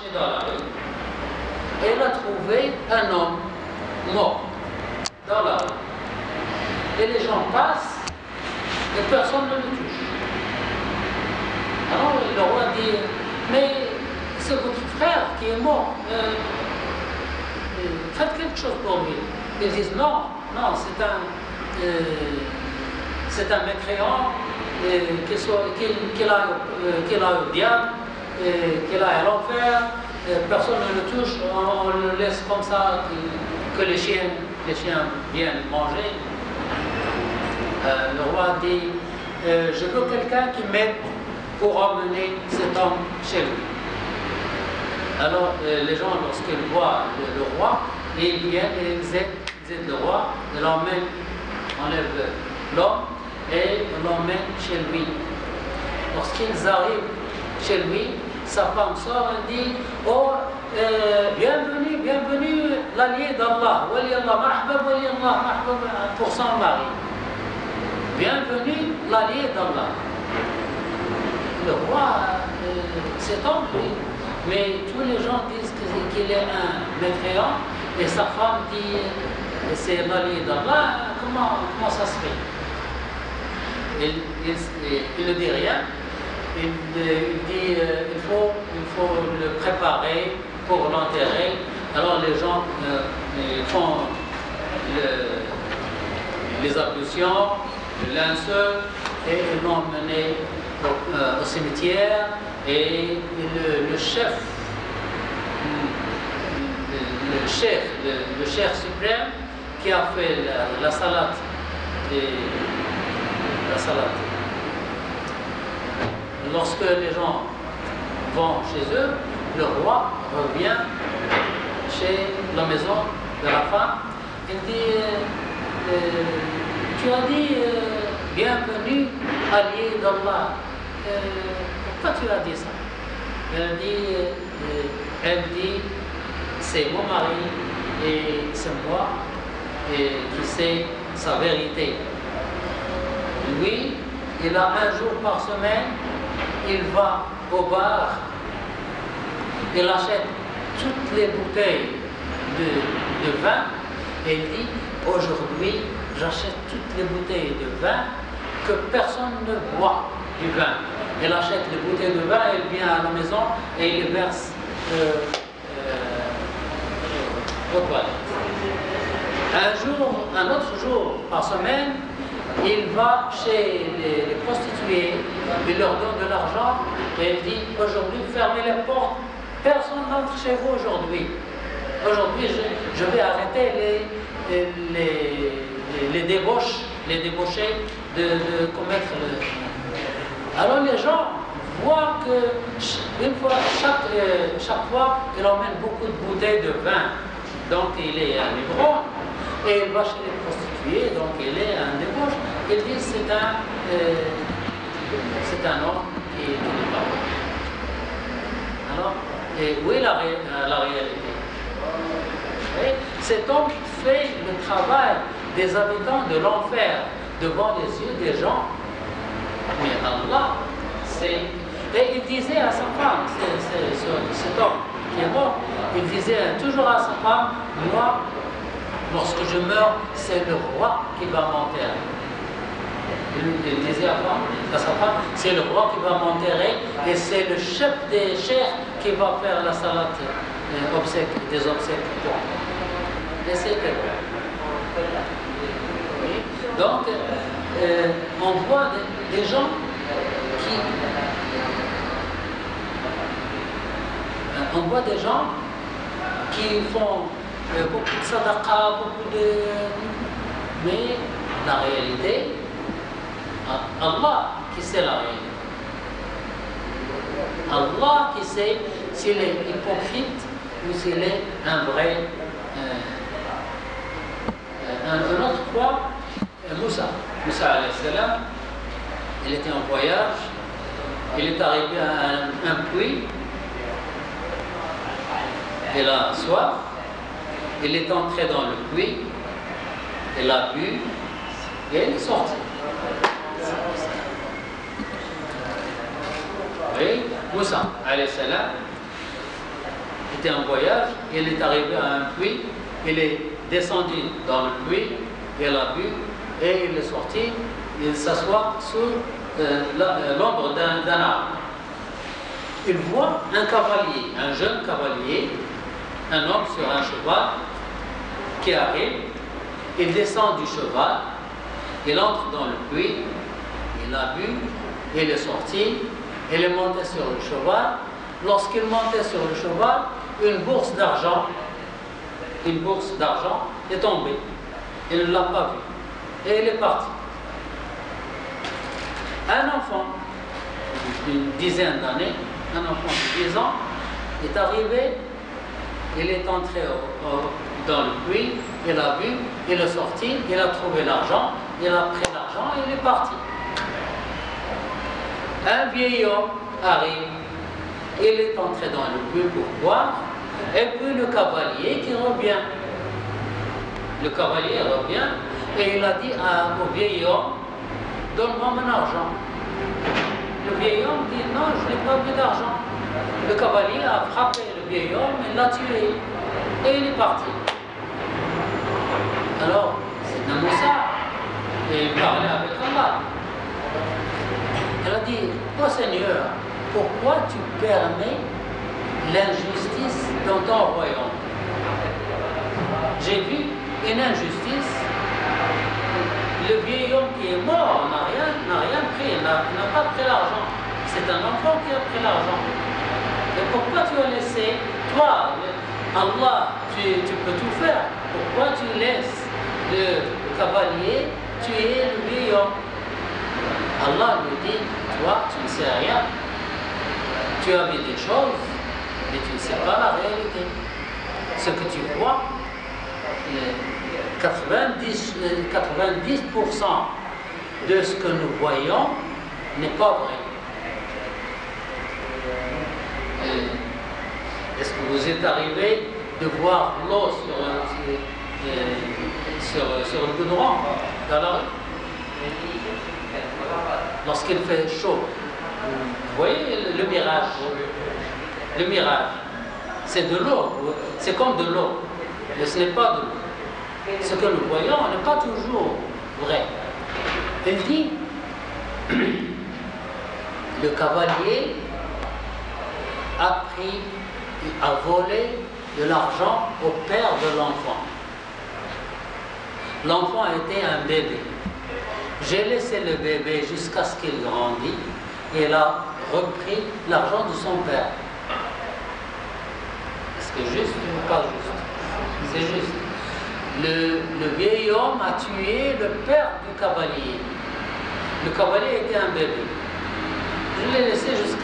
marché dans la rue et il a trouvé un homme mort dans la rue. Et les gens passent et personne ne le touche. Alors le roi dit, mais c'est votre frère qui est mort, faites quelque chose pour lui. Ils disent non, non, c'est un mécréant, qu'il a au diable, qu'il a à l'enfer, personne ne le touche, on le laisse comme ça, que les chiens viennent manger. Le roi dit, je veux quelqu'un qui m'aide pour emmener cet homme chez lui. Alors les gens, lorsqu'ils voient le roi, ils viennent et ils aident le roi, ils l'emmènent, enlèvent l'homme et l'emmènent chez lui. Lorsqu'ils arrivent chez lui, sa femme sort et dit, oh, bienvenue, bienvenue l'allié d'Allah, wali Allah, mahbab, wali Allah, mahbab, pour son mari. Bienvenue l'allié d'Allah. Le roi s'étonne, mais tous les gens disent qu'il est un mécréant et sa femme dit c'est l'allié d'Allah. Comment ça se fait? Il ne dit rien. Il dit il faut le préparer pour l'enterrer. Alors les gens font les ablutions, le linceul, et ils l'ont emmené au cimetière. Et le chef suprême qui a fait la salade, lorsque les gens vont chez eux, le roi revient chez la maison de la femme. Il dit, tu as dit bienvenue allié d'Allah. Pourquoi tu as dit ça? Elle dit, c'est mon mari et c'est moi qui sais sa vérité. Lui, il a un jour par semaine, il va au bar, il achète toutes les bouteilles de vin et il dit, aujourd'hui, j'achète toutes les bouteilles de vin que personne ne boit du vin. Il achète les bouteilles de vin, il vient à la maison et il les verse aux toilettes. Un autre jour par semaine, il va chez les prostituées, il leur donne de l'argent et il dit, aujourd'hui, fermez les portes, personne n'entre chez vous aujourd'hui. Aujourd'hui, je vais arrêter les débauchés de commettre le... Alors les gens voient que chaque fois, il emmène beaucoup de bouteilles de vin. Donc il est un ivrogne et il va chez les prostituées, donc il est un débauche. Ils disent c'est un homme qui n'est pas bon. Alors, où est la réalité? Cet homme fait le travail des habitants de l'enfer devant les yeux des gens. Mais Allah, c'est... Et il disait à sa femme, cet homme qui est mort, il disait toujours à sa femme, moi, lorsque je meurs, c'est le roi qui va m'enterrer. Il disait à sa femme, c'est le roi qui va m'enterrer et c'est le chef des chefs qui va faire la salade des obsèques pour moi. Et c'était vrai. Donc, on voit des gens qui font beaucoup de sadaqa, mais la réalité, Allah qui sait la réalité. Allah qui sait s'il est hypocrite ou s'il est un vrai. Une autre fois, Moussa alayhi salam, il était en voyage, il est arrivé à un puits, il a soif, il est entré dans le puits, il a bu et il est sorti. Oui, Moussa alayhi salam, était en voyage, il est arrivé à un puits, il est descendu dans le puits, il a bu, et il est sorti, il s'assoit sous l'ombre d'un arbre. Il voit un cavalier, un jeune cavalier, un homme sur un cheval, qui arrive, il descend du cheval, il entre dans le puits, il a bu, il est sorti, il est monté sur le cheval. Lorsqu'il montait sur le cheval, une bourse d'argent est tombée. Il ne l'a pas vue. Et il est parti. Un enfant d'une dizaine d'années, un enfant de 10 ans, est arrivé, il est entré dans le puits, il a bu, il est sorti, il a trouvé l'argent, il a pris l'argent et il est parti. Un vieil homme arrive, il est entré dans le puits pour boire, et puis le cavalier qui revient. Le cavalier revient et il a dit au vieil homme, donne-moi mon argent. Le vieil homme dit, non, je n'ai pas vu d'argent. Le cavalier a frappé le vieil homme et l'a tué. Et il est parti. Alors, c'est Moussa, et il parlait avec Allah. Elle a dit, oh Seigneur, pourquoi tu permets l'injustice dans ton royaume? J'ai vu une injustice. Le vieil homme qui est mort n'a rien pris, n'a pas pris l'argent. C'est un enfant qui a pris l'argent. Et pourquoi tu as laissé, toi, Allah, tu peux tout faire. Pourquoi tu laisses le cavalier tuer le vieil homme? Allah lui dit, toi, tu ne sais rien. Tu as vu des choses, mais tu ne sais pas la réalité. Ce que tu vois, 90% de ce que nous voyons n'est pas vrai. Est-ce que vous êtes arrivé de voir l'eau sur le goudron dans la rue? Lorsqu'il fait chaud, vous voyez le mirage. Le mirage, c'est de l'eau, c'est comme de l'eau, mais ce n'est pas de l'eau. Ce que nous voyons n'est pas toujours vrai. Il dit, le cavalier a volé de l'argent au père de l'enfant. L'enfant était un bébé. J'ai laissé le bébé jusqu'à ce qu'il grandisse et il a repris l'argent de son père. Est-ce que juste ou pas juste? C'est juste. Le vieil homme a tué le père du cavalier. Le cavalier était un bébé. Je l'ai laissé jusqu'à